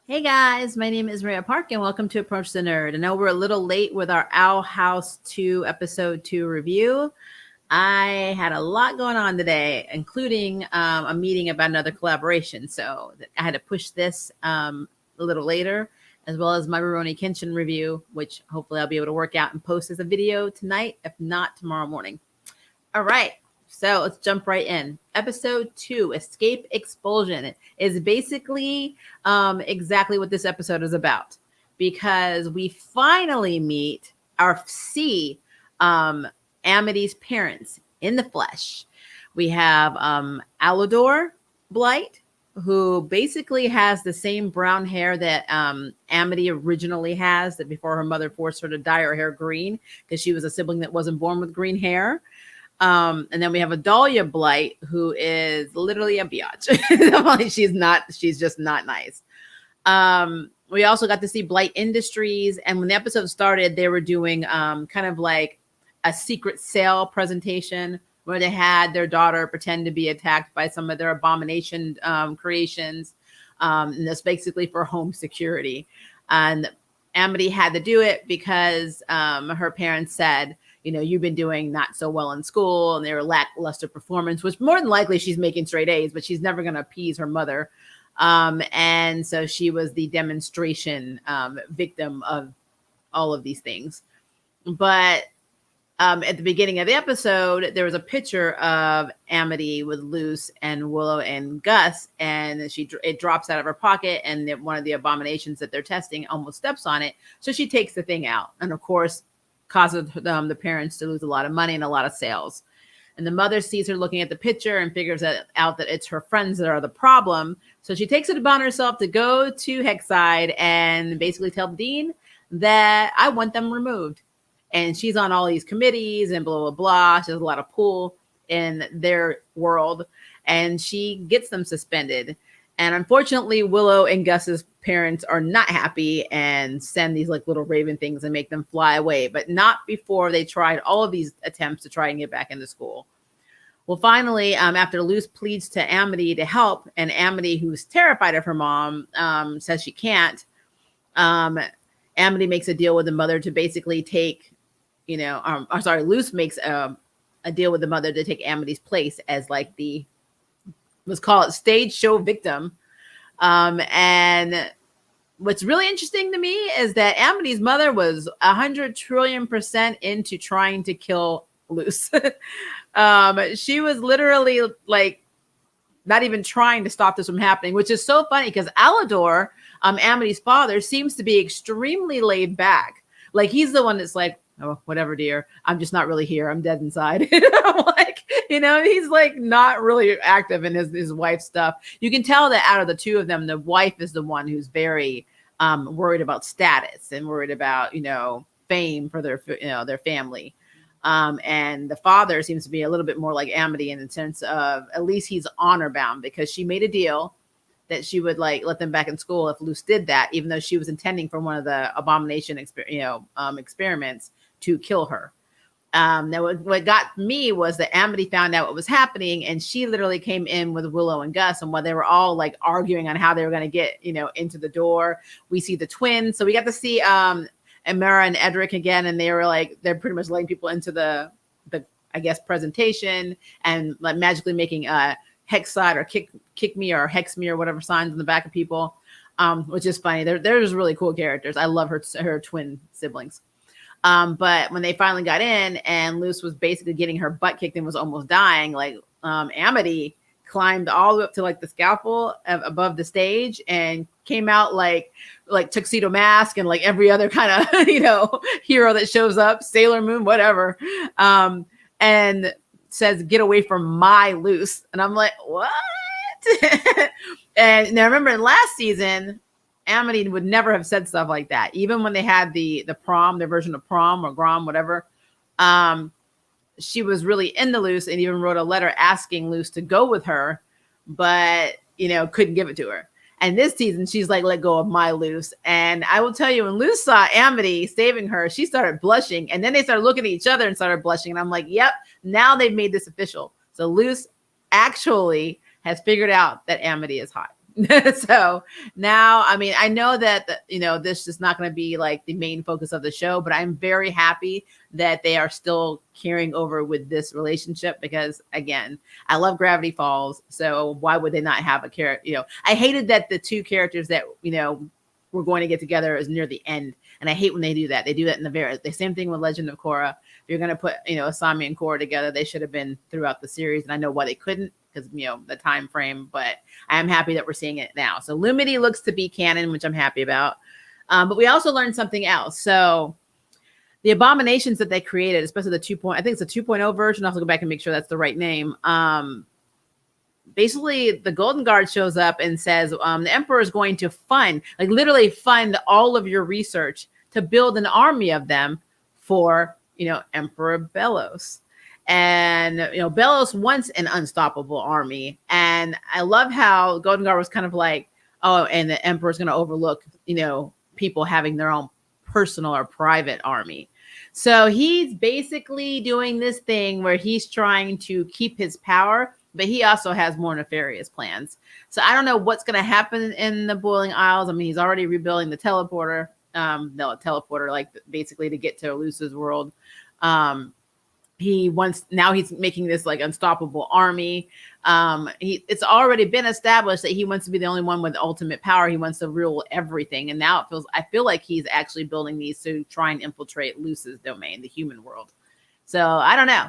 Hey guys, my name is Maria Park and welcome to Approach the Nerd. I know we're a little late with our Owl House 2 episode 2 review. I had a lot going on today, including a meeting about another collaboration. So I had to push this a little later, as well as my Rurouni Kenshin review, which hopefully I'll be able to work out and post as a video tonight, if not tomorrow morning. All right. So let's jump right in. Episode 2, Escape Expulsion, is basically exactly what this episode is about, because we finally meet our Amity's parents in the flesh. We have Alador Blight, who basically has the same brown hair that Amity originally has, that before her mother forced her to dye her hair green because she was a sibling that wasn't born with green hair. And then we have a Dahlia Blight, who is literally a biatch. she's just not nice. We also got to see Blight Industries, and when the episode started, they were doing kind of like a secret sale presentation where they had their daughter pretend to be attacked by some of their abomination creations. And that's basically for home security. And Amity had to do it because her parents said, you've been doing not so well in school, and they were lackluster performance, which more than likely she's making straight A's, but she's never going to appease her mother. And so she was the demonstration victim of all of these things. But at the beginning of the episode, there was a picture of Amity with Luce and Willow and Gus, and it drops out of her pocket, and one of the abominations that they're testing almost steps on it. So she takes the thing out, and of course, causes the parents to lose a lot of money and a lot of sales. And the mother sees her looking at the picture and figures out that it's her friends that are the problem. So she takes it upon herself to go to Hexside and basically tell the dean that I want them removed. And she's on all these committees and blah, blah, blah. She has a lot of pull in their world, and she gets them suspended. And unfortunately, Willow and Gus's parents are not happy and send these like little raven things and make them fly away, but not before they tried all of these attempts to try and get back into school. Well, finally, after Luce pleads to Amity to help, and Amity, who's terrified of her mom, says she can't, Amity makes a deal with the mother to basically take, Luce makes a deal with the mother to take Amity's place as like let's call it stage show victim. And what's really interesting to me is that Amity's mother was 100 trillion% into trying to kill Luce. She was literally like not even trying to stop this from happening, which is so funny because Alador, Amity's father, seems to be extremely laid back. Like he's the one that's like, oh, whatever, dear. I'm just not really here. I'm dead inside. I'm like, he's like not really active in his wife's stuff. You can tell that out of the two of them, the wife is the one who's very worried about status and worried about, fame for their family. And the father seems to be a little bit more like Amity in the sense of at least he's honor bound, because she made a deal that she would like let them back in school if Luce did that, even though she was intending for one of the abomination experiments to kill her. Now what got me was that Amity found out what was happening, and she literally came in with Willow and Gus, and while they were all like arguing on how they were going to get into the door, we see the twins. So we got to see Amara and Edric again, and they're pretty much letting people into the I guess presentation, and like magically making Hexside or kick me or hex me or whatever signs on the back of people, which is funny. They're just really cool characters. I love her twin siblings. But when they finally got in and Luce was basically getting her butt kicked and was almost dying, like Amity climbed all the way up to like the scaffold above the stage and came out like Tuxedo Mask and like every other kind of hero that shows up, Sailor Moon, whatever, and says, "Get away from my Luce." And I'm like, what? And now remember in last season, Amity would never have said stuff like that. Even when they had the prom, their version of prom or Grom, whatever, she was really into Luce and even wrote a letter asking Luce to go with her, but couldn't give it to her. And this season, she's like, "Let go of my Luce." And I will tell you, when Luce saw Amity saving her, she started blushing. And then they started looking at each other and started blushing. And I'm like, yep, now they've made this official. So Luce actually has figured out that Amity is hot. So now, I mean, I know that this is not going to be like the main focus of the show, but I'm very happy that they are still carrying over with this relationship because, again, I love Gravity Falls. So why would they not have a character? I hated that the two characters that were going to get together is near the end, and I hate when they do that. They do that in the same thing with Legend of Korra. If you're going to put Asami and Korra together, they should have been throughout the series, and I know why they couldn't because the time frame, but I am happy that we're seeing it now. So Lumity looks to be canon, which I'm happy about. But we also learned something else. So the abominations that they created, especially the 2.0, I think it's a 2.0 version. I'll have to go back and make sure that's the right name. Basically, the Golden Guard shows up and says the Emperor is going to literally fund all of your research to build an army of them for, Emperor Belos. And Belos wants an unstoppable army, and I love how Golden Guard was kind of like, oh, and the Emperor's going to overlook people having their own personal or private army. So he's basically doing this thing where he's trying to keep his power, but he also has more nefarious plans. So I don't know what's going to happen in the Boiling Isles. I mean, he's already rebuilding the teleporter, like basically to get to Luce's world. He's making this like unstoppable army. It's already been established that he wants to be the only one with ultimate power. He wants to rule everything. And now I feel like he's actually building these to try and infiltrate Luce's domain, the human world. So I don't know.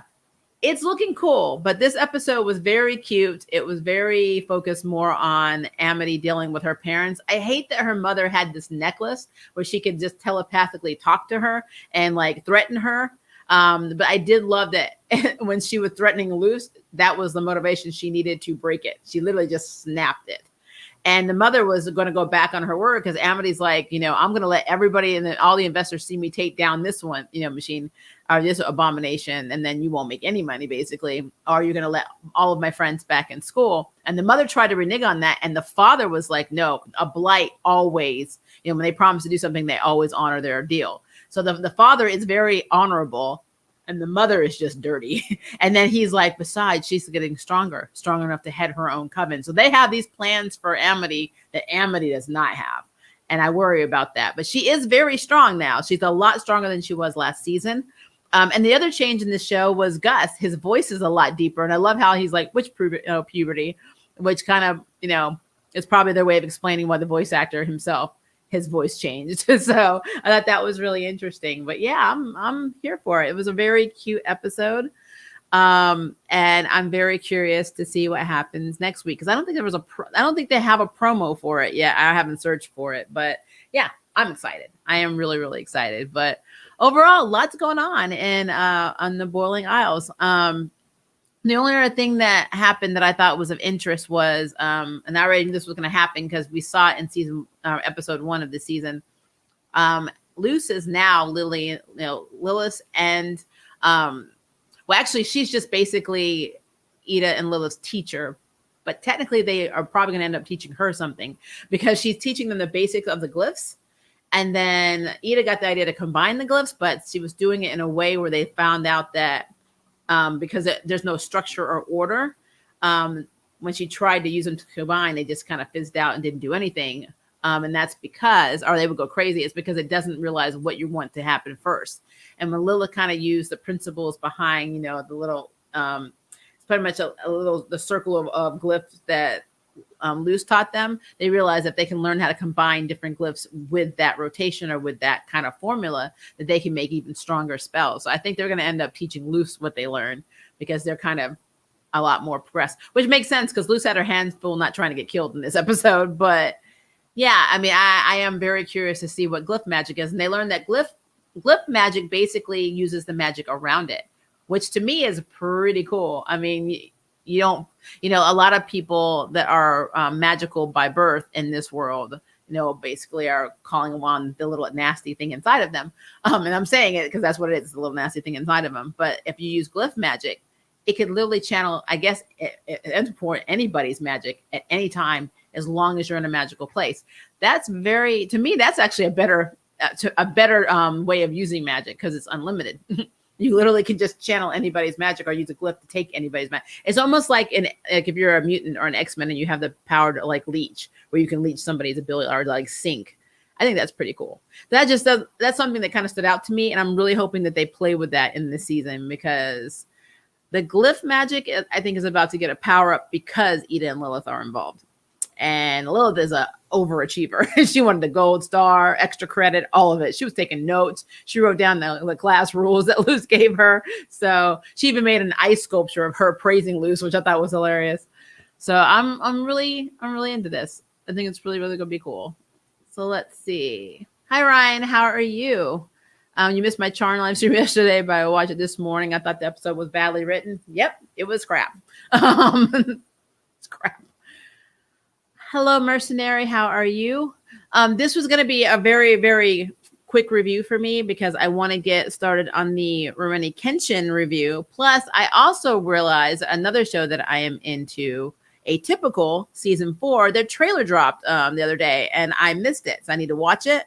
It's looking cool, but this episode was very cute. It was very focused more on Amity dealing with her parents. I hate that her mother had this necklace where she could just telepathically talk to her and like threaten her. But I did love that when she was threatening Luce, that was the motivation she needed to break it. She literally just snapped it. And the mother was going to go back on her word because Amity's like, I'm going to let everybody and then all the investors see me take down this one, machine or this abomination. And then you won't make any money, basically. Or you're going to let all of my friends back in school. And the mother tried to renege on that. And the father was like, no, a blight always, when they promise to do something, they always honor their deal. So the father is very honorable and the mother is just dirty. And then he's like, besides, she's getting strong enough to head her own coven. So they have these plans for Amity that Amity does not have. And I worry about that. But she is very strong now. She's a lot stronger than she was last season. And the other change in this show was Gus. His voice is a lot deeper. And I love how he's like, which puberty, which kind of, is probably their way of explaining why the voice actor himself, his voice changed. So I thought that was really interesting. But yeah, I'm here for it. It was a very cute episode. And I'm very curious to see what happens next week because I don't think I don't think they have a promo for it yet. I haven't searched for it, but yeah, I'm excited. I am really, really excited. But overall, lots going on on the Boiling Isles. The only other thing that happened that I thought was of interest was, and I already knew this was going to happen because we saw it in episode 1 of the season. Luce is now Lilith and, well, actually, she's just basically Ida and Lilith's teacher, but technically they are probably going to end up teaching her something because she's teaching them the basics of the glyphs. And then Ida got the idea to combine the glyphs, but she was doing it in a way where they found out that because there's no structure or order. When she tried to use them to combine, they just kind of fizzed out and didn't do anything. And that's because, or they would go crazy. It's because it doesn't realize what you want to happen first. And when Lilith kind of used the principles behind, the little, it's pretty much the circle of glyphs that Luce taught them, they realized that they can learn how to combine different glyphs with that rotation or with that kind of formula that they can make even stronger spells. So I think they're going to end up teaching Luce what they learned because they're kind of a lot more progressed, which makes sense because Luce had her hands full not trying to get killed in this episode. But yeah, I mean, I am very curious to see what glyph magic is. And they learned that glyph magic basically uses the magic around it, which to me is pretty cool. I mean, you don't, a lot of people that are magical by birth in this world, basically are calling on the little nasty thing inside of them. And I'm saying it because that's what it is, the little nasty thing inside of them. But if you use glyph magic, it could literally channel, I guess, import anybody's magic at any time, as long as you're in a magical place. That's to me, that's actually a better way of using magic because it's unlimited. You literally can just channel anybody's magic or use a glyph to take anybody's magic. It's almost like if you're a mutant or an X-Men and you have the power to like leech, where you can leech somebody's ability or like sync. I think that's pretty cool. That's something that kind of stood out to me, and I'm really hoping that they play with that in this season, because the glyph magic, I think, is about to get a power up because Eda and Lilith are involved. And Lilith is a overachiever. She wanted the gold star, extra credit, all of it. She was taking notes. She wrote down the class rules that Luce gave her. So she even made an ice sculpture of her praising Luce, which I thought was hilarious. So I'm really into this. I think it's really, really gonna be cool. So let's see. Hi Ryan, how are you? You missed my Charm live stream yesterday, but I watched it this morning. I thought the episode was badly written. Yep, it was crap. It's crap. Hello, Mercenary. How are you? This was going to be a very, very quick review for me because I want to get started on the Rurouni Kenshin review. Plus, I also realized another show that I am into, Atypical Season 4. Their trailer dropped the other day, and I missed it. So I need to watch it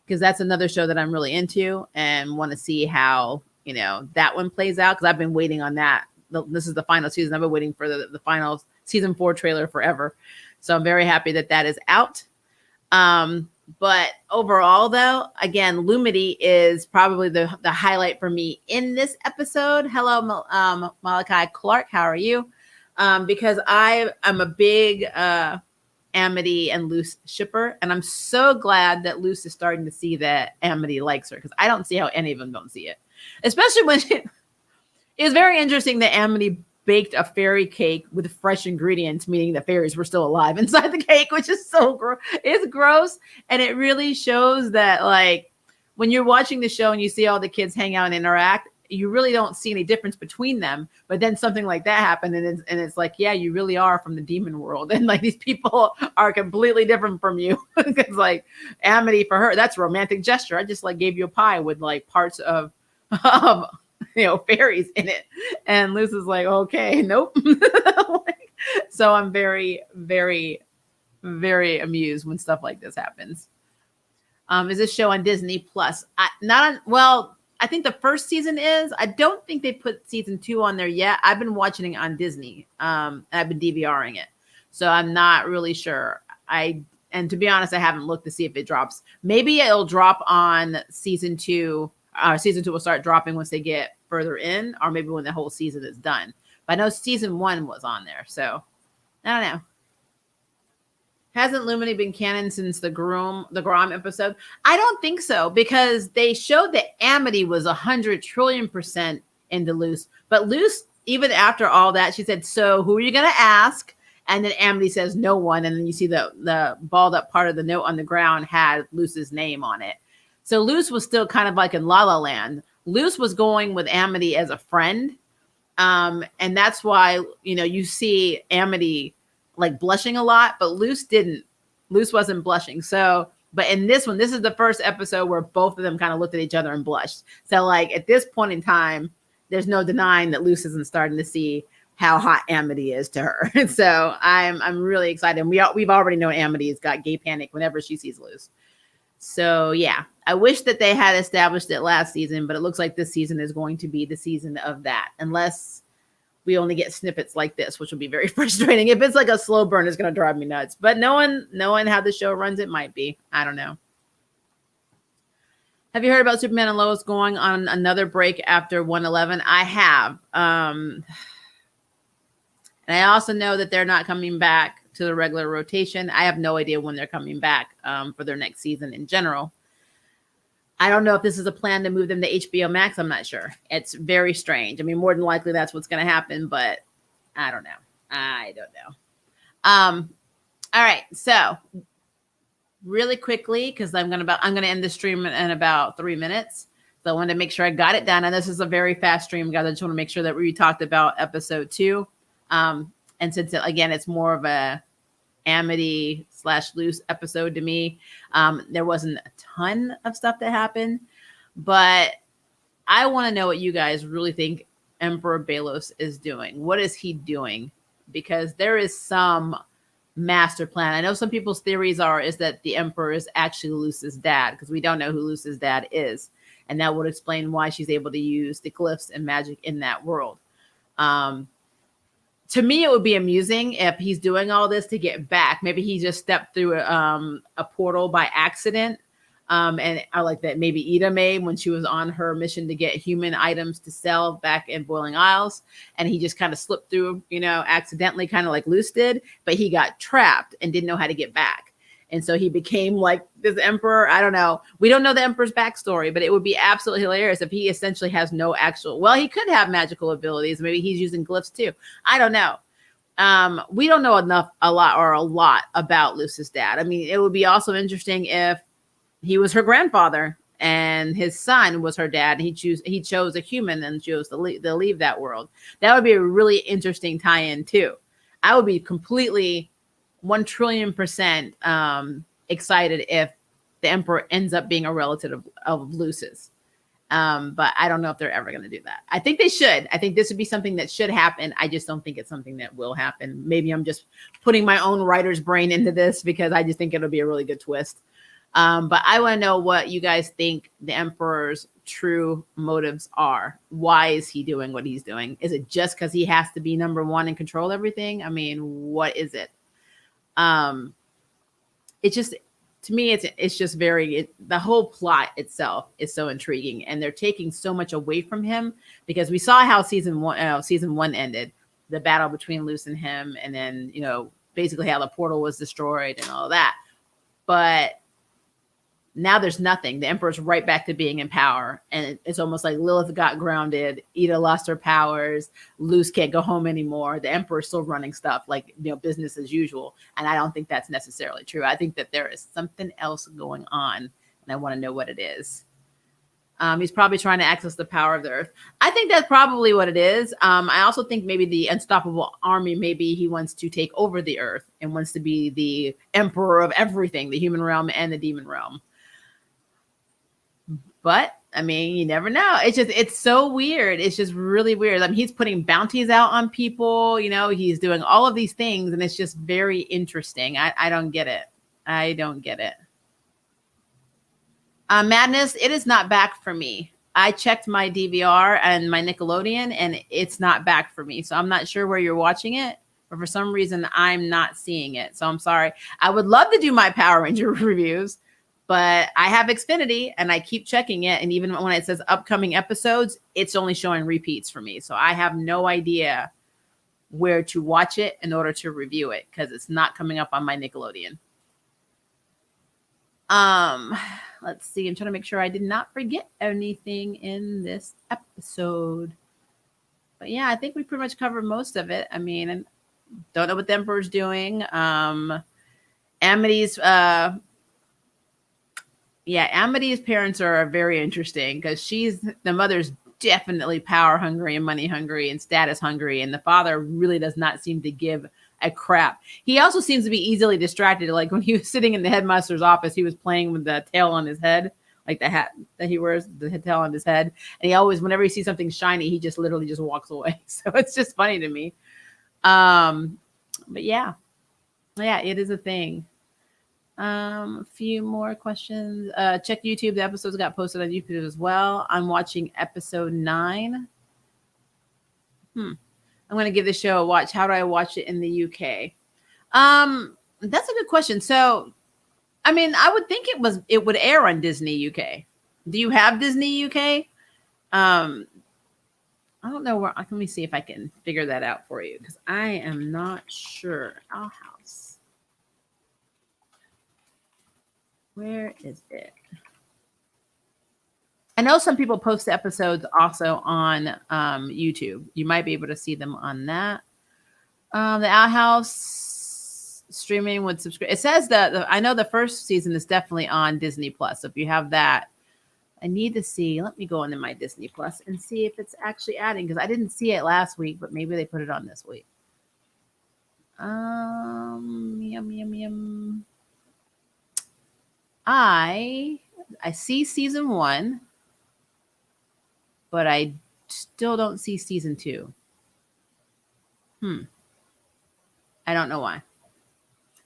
because that's another show that I'm really into and want to see how, that one plays out, because I've been waiting on that. This is the final season. I've been waiting for the final Season 4 trailer forever. So I'm very happy that that is out. But overall, though, again, Lumity is probably the highlight for me in this episode. Hello, Malachi Clark. How are you? Because I'm a big Amity and Luce shipper, and I'm so glad that Luce is starting to see that Amity likes her, because I don't see how any of them don't see it. Especially when it's very interesting that Amity baked a fairy cake with fresh ingredients, meaning the fairies were still alive inside the cake, which is so gross. It's gross. And it really shows that, like, when you're watching the show and you see all the kids hang out and interact, you really don't see any difference between them. But then something like that happened, and it's like, yeah, you really are from the demon world. And like, these people are completely different from you. Because like Amity, for her, that's a romantic gesture. I just like gave you a pie with like parts of fairies in it. And Luce is like, okay, nope. So I'm very, very, very amused when stuff like this happens. Is this show on Disney Plus? I think the first season is. I don't think they put season 2 on there yet. I've been watching it on Disney. I've been DVRing it. So I'm not really sure. And to be honest, I haven't looked to see if it drops. Maybe it'll drop on season 2. Season 2 will start dropping once they get further in, or maybe when the whole season is done. But I know season 1 was on there, so I don't know. Hasn't Lumity been canon since the Grom episode? I don't think so, because they showed that Amity was 100 trillion% into Luce. But Luce, even after all that, she said, so who are you going to ask? And then Amity says, no one. And then you see the balled up part of the note on the ground had Luce's name on it. So Luce was still kind of like in La La Land. Luce was going with Amity as a friend. And that's why, you see Amity like blushing a lot, but Luce didn't. Luce wasn't blushing. So, but in this one, this is the first episode where both of them kind of looked at each other and blushed. So like at this point in time, there's no denying that Luce isn't starting to see how hot Amity is to her. So I'm really excited. And we've already known Amity's got gay panic whenever she sees Luce. So yeah, I wish that they had established it last season, but it looks like this season is going to be the season of that, unless we only get snippets like this, which will be very frustrating. If it's like a slow burn, it's going to drive me nuts. But knowing how the show runs, it might be. I don't know. Have you heard about Superman and Lois going on another break after 111? I have. And I also know that they're not coming back to the regular rotation. I have no idea when they're coming back for their next season in general. I don't know if this is a plan to move them to HBO Max. I'm not sure. It's very strange. I mean, more than likely that's what's going to happen, but I don't know. All right. So really quickly, because I'm going to end the stream in about 3 minutes. So I wanted to make sure I got it done. And this is a very fast stream, guys. I just want to make sure that we talked about episode 2. And since it's more of a Amity/Luce episode to me. There wasn't a ton of stuff that happened, but I want to know what you guys really think Emperor Belos is doing. What is he doing? Because there is some master plan. I know some people's theories is that the Emperor is actually Luce's dad, because we don't know who Luce's dad is. and that would explain why she's able to use the glyphs and magic in that world. To me, it would be amusing if he's doing all this to get back. Maybe he just stepped through a portal by accident. And I like that maybe Ida made when she was on her mission to get human items to sell back in Boiling Isles. And he just kind of slipped through, accidentally, kind of like Luce did. But he got trapped and didn't know how to get back. And so he became like this emperor. I don't know. We don't know the emperor's backstory, but it would be absolutely hilarious if he essentially has no actual, well, he could have magical abilities. Maybe he's using glyphs too. I don't know. We don't know a lot about Luce's dad. I mean, it would be also interesting if he was her grandfather and his son was her dad. He chose a human and chose to leave that world. That would be a really interesting tie-in too. I would be completely 1,000,000,000% excited if the emperor ends up being a relative of Luce's. But I don't know if they're ever going to do that. I think they should. I think this would be something that should happen. I just don't think it's something that will happen. Maybe I'm just putting my own writer's brain into this because I just think it'll be a really good twist. But I want to know what you guys think the emperor's true motives are. Why is he doing what he's doing? Is it just because he has to be number one and control everything? I mean, what is it? It just, to me, it's just the whole plot itself is so intriguing, and they're taking so much away from him because we saw how season one ended, the battle between Luce and him, and then, basically how the portal was destroyed and all that. But now there's nothing. The emperor's right back to being in power. And it's almost like Lilith got grounded. Ida lost her powers. Luce can't go home anymore. The emperor's still running stuff like, business as usual. And I don't think that's necessarily true. I think that there is something else going on, and I want to know what it is. He's probably trying to access the power of the earth. I think that's probably what it is. I also think maybe the unstoppable army, maybe he wants to take over the earth and wants to be the emperor of everything, the human realm and the demon realm. But I mean, you never know. It's so weird. It's just really weird. I mean, he's putting bounties out on people, he's doing all of these things, and it's just very interesting. I don't get it. I don't get it. Madness, it is not back for me. I checked my DVR and my Nickelodeon, and it's not back for me. So I'm not sure where you're watching it, but for some reason, I'm not seeing it. So I'm sorry. I would love to do my Power Ranger reviews, but I have Xfinity and I keep checking it. And even when it says upcoming episodes, it's only showing repeats for me. So I have no idea where to watch it in order to review it because it's not coming up on my Nickelodeon. Let's see. I'm trying to make sure I did not forget anything in this episode. But yeah, I think we pretty much covered most of it. I mean, I don't know what the Emperor's doing. Amity's Amity's parents are very interesting because the mother's definitely power hungry and money hungry and status hungry. And the father really does not seem to give a crap. He also seems to be easily distracted. Like when he was sitting in the headmaster's office, he was playing with the tail on his head, like the hat that he wears, the tail on his head. And he always, whenever he sees something shiny, he just literally just walks away. So it's just funny to me. But yeah, it is a thing. A few more questions. Check YouTube. The episodes got posted on YouTube as well. I'm watching episode 9. I'm going to give the show a watch. How do I watch it in the UK? That's a good question. So, I mean, I would think it would air on Disney UK. Do you have Disney UK? I don't know where. Let me see if I can figure that out for you because I am not sure. Our house. Where is it? I know some people post the episodes also on YouTube. You might be able to see them on that. The Outhouse streaming would subscribe. It says that I know the first season is definitely on Disney Plus. So if you have that, I need to see. Let me go into my Disney Plus and see if it's actually adding because I didn't see it last week, but maybe they put it on this week. Yum. I see season 1. But I still don't see season 2. I don't know why.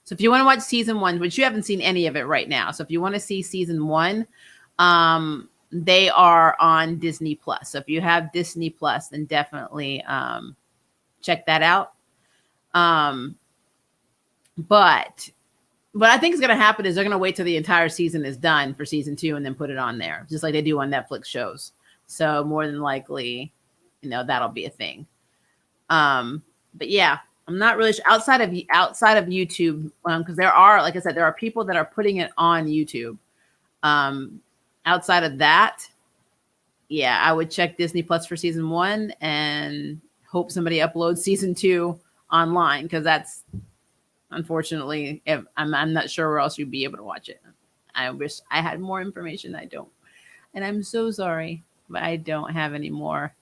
So if you want to watch season 1, which you haven't seen any of it right now. So if you want to see season 1, they are on Disney Plus. So if you have Disney Plus, then definitely check that out. But what I think is going to happen is they're going to wait till the entire season is done for season 2 and then put it on there, just like they do on Netflix shows. So more than likely, that'll be a thing. But yeah, I'm not really sure outside of YouTube, because there are, like I said, there are people that are putting it on YouTube. Outside of that, yeah, I would check Disney Plus for season 1 and hope somebody uploads season 2 online, because that's, unfortunately, if I'm not sure where else you'd be able to watch it. I wish I had more information. I don't, and I'm so sorry, but I don't have any more.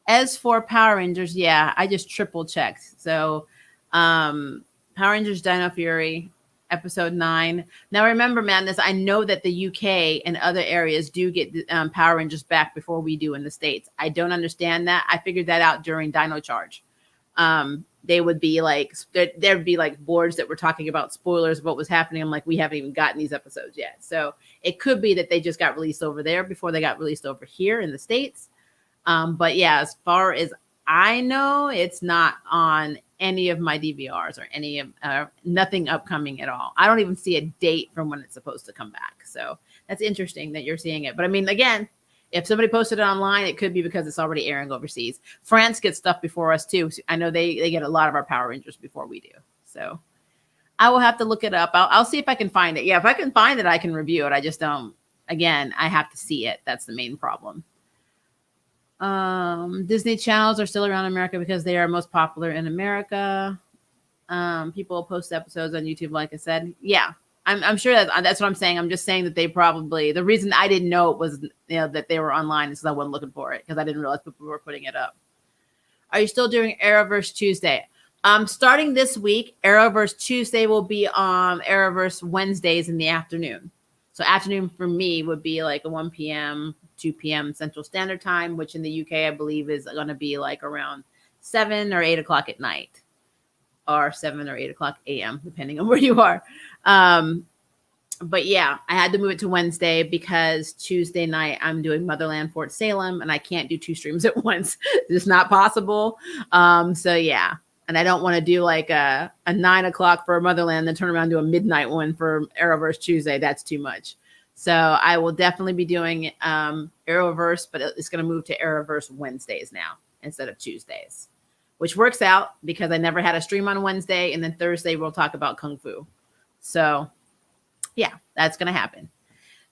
As for Power Rangers, yeah, I just triple checked. So, Power Rangers Dino Fury, episode 9. Now, remember, Madness, I know that the UK and other areas do get Power Rangers back before we do in the States. I don't understand that. I figured that out during Dino Charge. They would be like, there'd be like boards that were talking about spoilers of what was happening. I'm like, we haven't even gotten these episodes yet. So it could be that they just got released over there before they got released over here in the States. But yeah, as far as I know, it's not on any of my DVRs or any of nothing upcoming at all. I don't even see a date from when it's supposed to come back. So that's interesting that you're seeing it. But I mean, again, if somebody posted it online, it could be because it's already airing overseas. France gets stuff before us too. So I know they get a lot of our Power Rangers before we do. So I will have to look it up. I'll see if I can find it. Yeah, if I can find it, I can review it. I just don't. Again, I have to see it. That's the main problem. Disney channels are still around America because they are most popular in America. People post episodes on YouTube, like I said. Yeah, I'm sure that's what I'm saying. I'm just saying that they probably, the reason I didn't know it was that they were online is because I wasn't looking for it, because I didn't realize people were putting it up. Are you still doing Arrowverse Tuesday? Starting this week, Arrowverse Tuesday will be on Arrowverse Wednesdays in the afternoon. So afternoon for me would be like a 1 p.m., 2 p.m. Central Standard Time, which in the UK, I believe, is going to be like around 7 or 8 o'clock at night, or 7 or 8 o'clock a.m., depending on where you are. But yeah, I had to move it to Wednesday because Tuesday night I'm doing Motherland Fort Salem, and I can't do 2 streams at once. It's not possible. So yeah. And I don't want to do like a 9 o'clock for Motherland, then turn around and do a midnight one for Arrowverse Tuesday. That's too much. So I will definitely be doing Arrowverse, but it's going to move to Arrowverse Wednesdays now instead of Tuesdays, which works out because I never had a stream on Wednesday, and then Thursday we'll talk about Kung Fu. So yeah, that's going to happen.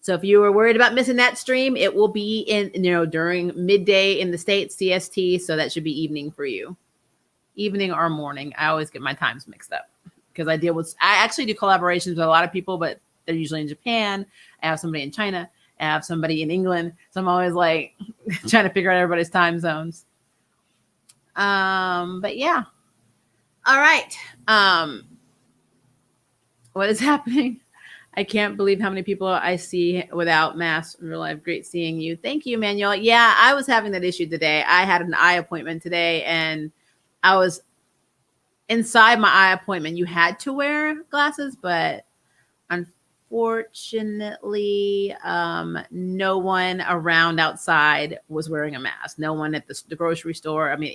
So if you were worried about missing that stream, it will be during midday in the States, CST. So that should be evening for you. Evening or morning. I always get my times mixed up because I actually do collaborations with a lot of people, but they're usually in Japan. I have somebody in China. I have somebody in England. So I'm always like trying to figure out everybody's time zones. But yeah. All right. What is happening? I can't believe how many people I see without masks in real life. Great seeing you. Thank you, Manuel. Yeah, I was having that issue today. I had an eye appointment today, and I was inside my eye appointment. You had to wear glasses, but unfortunately, no one around outside was wearing a mask. No one at the grocery store. I mean,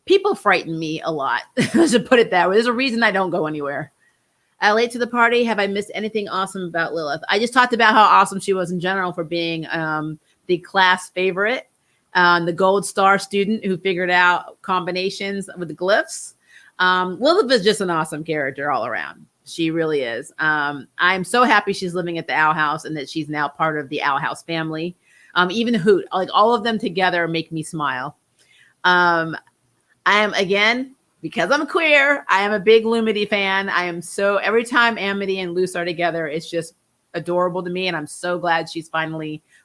people frighten me a lot. To put it that way. There's a reason I don't go anywhere. Late to the party. Have I missed anything awesome about Lilith? I just talked about how awesome she was in general for being the class favorite. The gold star student who figured out combinations with the glyphs. Lilith is just an awesome character all around. She really is. I'm so happy she's living at the Owl House and that she's now part of the Owl House family. Even Hoot, like all of them together make me smile. I am, again, because I'm queer, I am a big Lumity fan. Every time Amity and Luce are together, it's just adorable to me. And I'm so glad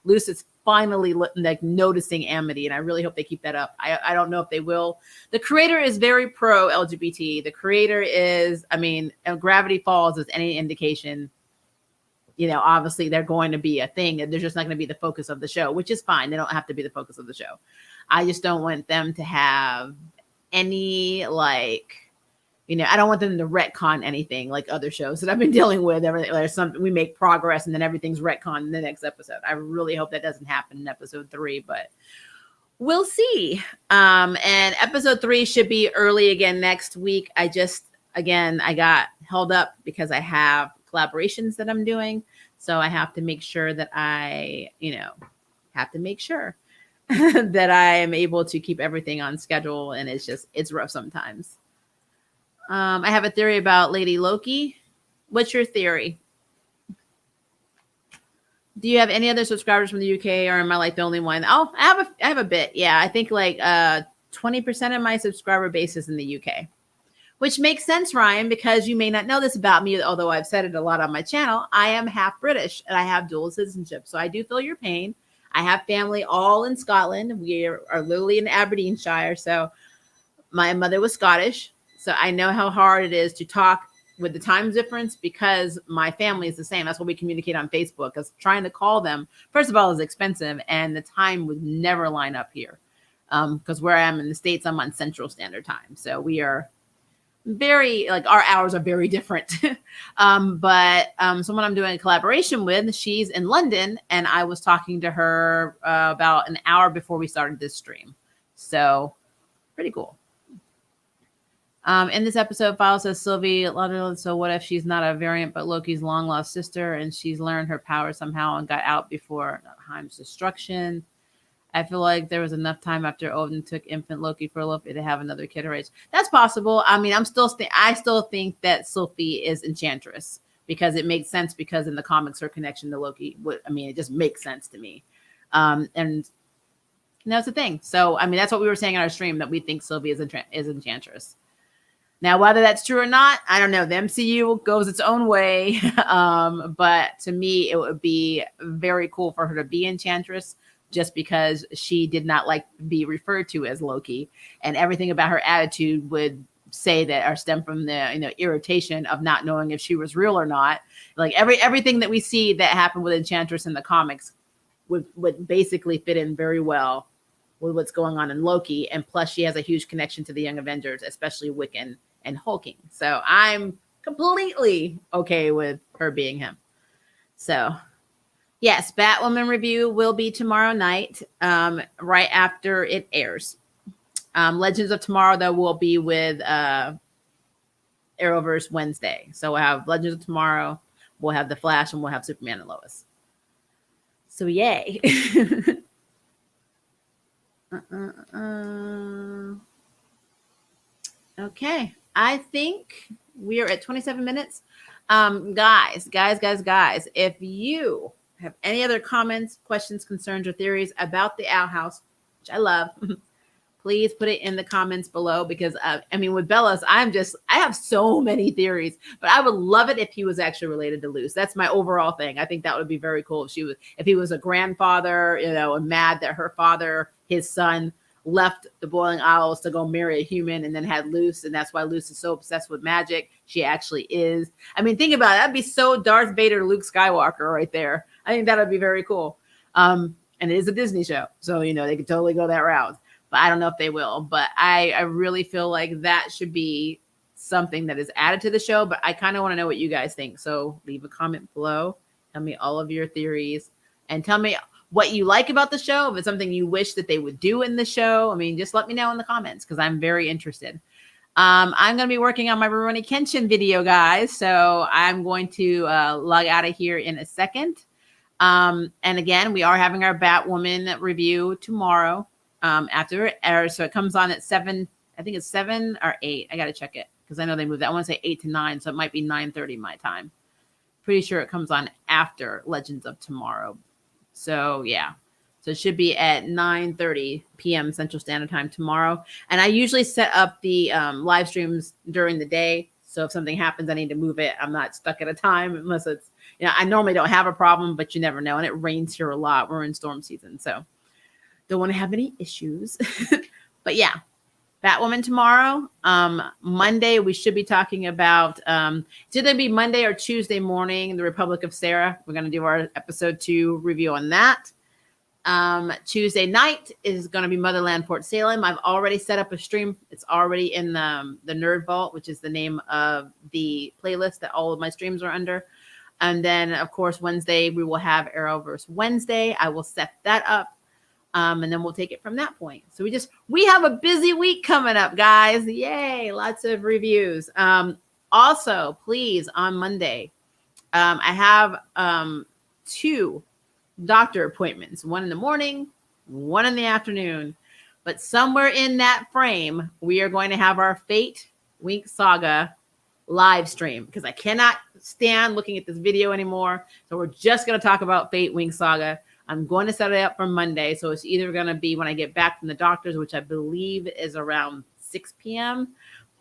Luce is finally like noticing Amity, and I really hope they keep that up. I don't know if they will. The creator is very pro LGBT. The creator is, Gravity Falls is any indication, obviously they're going to be a thing, and they're just not going to be the focus of the show, which is fine. They don't have to be the focus of the show. I just don't want them to have any I don't want them to retcon anything like other shows that I've been dealing with. There's something, we make progress and then everything's retconned in the next episode. I really hope that doesn't happen in episode 3, but we'll see. And episode 3 should be early again next week. I got held up because I have collaborations that I'm doing. So I have to make sure that I, that I am able to keep everything on schedule. And it's rough sometimes. I have a theory about Lady Loki. What's your theory? Do you have any other subscribers from the UK, or am I like the only one? Oh, I have a bit. Yeah, I think like 20% of my subscriber base is in the UK, which makes sense, Ryan, because you may not know this about me, although I've said it a lot on my channel. I am half British and I have dual citizenship. So I do feel your pain. I have family all in Scotland. We are literally in Aberdeenshire. So my mother was Scottish. So I know how hard it is to talk with the time difference because my family is the same. That's why we communicate on Facebook, because trying to call them, first of all, is expensive and the time would never line up here. Because where I am in the States, I'm on Central Standard Time. So we are our hours are very different. But someone I'm doing a collaboration with, she's in London, and I was talking to her about an hour before we started this stream. So pretty cool. In this episode, File says Sylvie, so what if she's not a variant but Loki's long lost sister and she's learned her power somehow and got out before Heim's destruction? I feel like there was enough time after Odin took infant Loki for Loki to have another kid race. That's possible. I mean, I still think that Sylvie is Enchantress because it makes sense, because in the comics her connection to Loki it just makes sense to me. And that's the thing. So I mean, that's what we were saying in our stream, that we think Sylvie is Enchantress. Now, whether that's true or not, I don't know. The MCU goes its own way. But to me, it would be very cool for her to be Enchantress, just because she did not like to be referred to as Loki. And everything about her attitude would say that, or stem from the irritation of not knowing if she was real or not. Like everything that we see that happened with Enchantress in the comics would basically fit in very well with what's going on in Loki. And plus, she has a huge connection to the Young Avengers, especially Wiccan and Hulking. So I'm completely okay with her being him. So yes, Batwoman review will be tomorrow night, right after it airs. Legends of Tomorrow, though, will be with Arrowverse Wednesday. So we'll have Legends of Tomorrow, we'll have The Flash, and we'll have Superman and Lois. So yay. Okay. I think we are at 27 minutes. Guys, if you have any other comments, questions, concerns, or theories about the Owl House, which I love, please put it in the comments below, because with Bellas, I have so many theories, but I would love it if he was actually related to Luce. That's my overall thing. I think that would be very cool if he was a grandfather, and mad that her father, his son, left the Boiling Isles to go marry a human and then had Luce, and that's why Luce is so obsessed with magic. She actually is. I mean, think about it. That'd be so Darth Vader, Luke Skywalker right there. I think that would be very cool. And it is a Disney show, so they could totally go that route. But I don't know if they will. But I really feel like that should be something that is added to the show. But I kind of want to know what you guys think. So leave a comment below. Tell me all of your theories, and tell me what you like about the show. If it's something you wish that they would do in the show, just let me know in the comments, because I'm very interested. I'm going to be working on my Rurouni Kenshin video, guys. So I'm going to log out of here in a second. And again, we are having our Batwoman review tomorrow after it airs. So it comes on at 7. I think it's 7 or 8. I got to check it, because I know they moved that. I want to say 8 to 9. So it might be 9:30 my time. Pretty sure it comes on after Legends of Tomorrow. So yeah, so it should be at 9:30 p.m. Central Standard Time tomorrow. And I usually set up the live streams during the day. So if something happens, I need to move it. I'm not stuck at a time unless it's, I normally don't have a problem, but you never know. And it rains here a lot. We're in storm season, so don't want to have any issues. But yeah, Batwoman tomorrow. Monday, we should be talking about, it's either be Monday or Tuesday morning, The Republic of Sarah. We're going to do our episode 2 review on that. Tuesday night is going to be Motherland Port Salem. I've already set up a stream. It's already in the Nerd Vault, which is the name of the playlist that all of my streams are under. And then, of course, Wednesday, we will have Arrowverse Wednesday. I will set that up. And then we'll take it from that point. So we have a busy week coming up, guys. Yay. Lots of reviews. Also, please, on Monday, I have 2 doctor appointments, one in the morning, one in the afternoon. But somewhere in that frame, we are going to have our Fate Wink Saga live stream, because I cannot stand looking at this video anymore. So we're just going to talk about Fate Wink Saga. I'm going to set it up for Monday. So it's either going to be when I get back from the doctors, which I believe is around 6 p.m.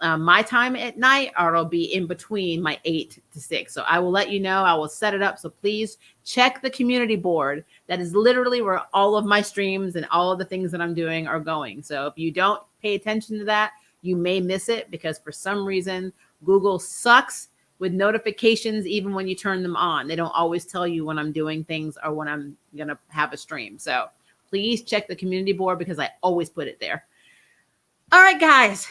My time at night, or it'll be in between my 8 to 6. So I will let you know. I will set it up. So please check the community board. That is literally where all of my streams and all of the things that I'm doing are going. So if you don't pay attention to that, you may miss it, because for some reason, Google sucks with notifications even when you turn them on. They don't always tell you when I'm doing things or when I'm going to have a stream. So please check the community board, because I always put it there. All right, guys.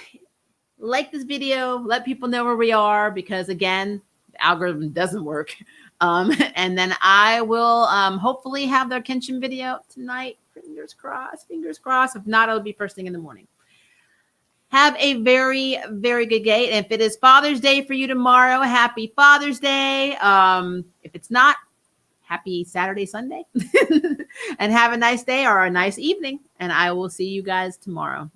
Like this video, let people know where we are, because again, the algorithm doesn't work. And then I will hopefully have their Kenshin video tonight. Fingers crossed, fingers crossed. If not, it'll be first thing in the morning. Have a very, very good day. And if it is Father's Day for you tomorrow, happy Father's Day. If it's not, happy Saturday, Sunday. And have a nice day or a nice evening. And I will see you guys tomorrow.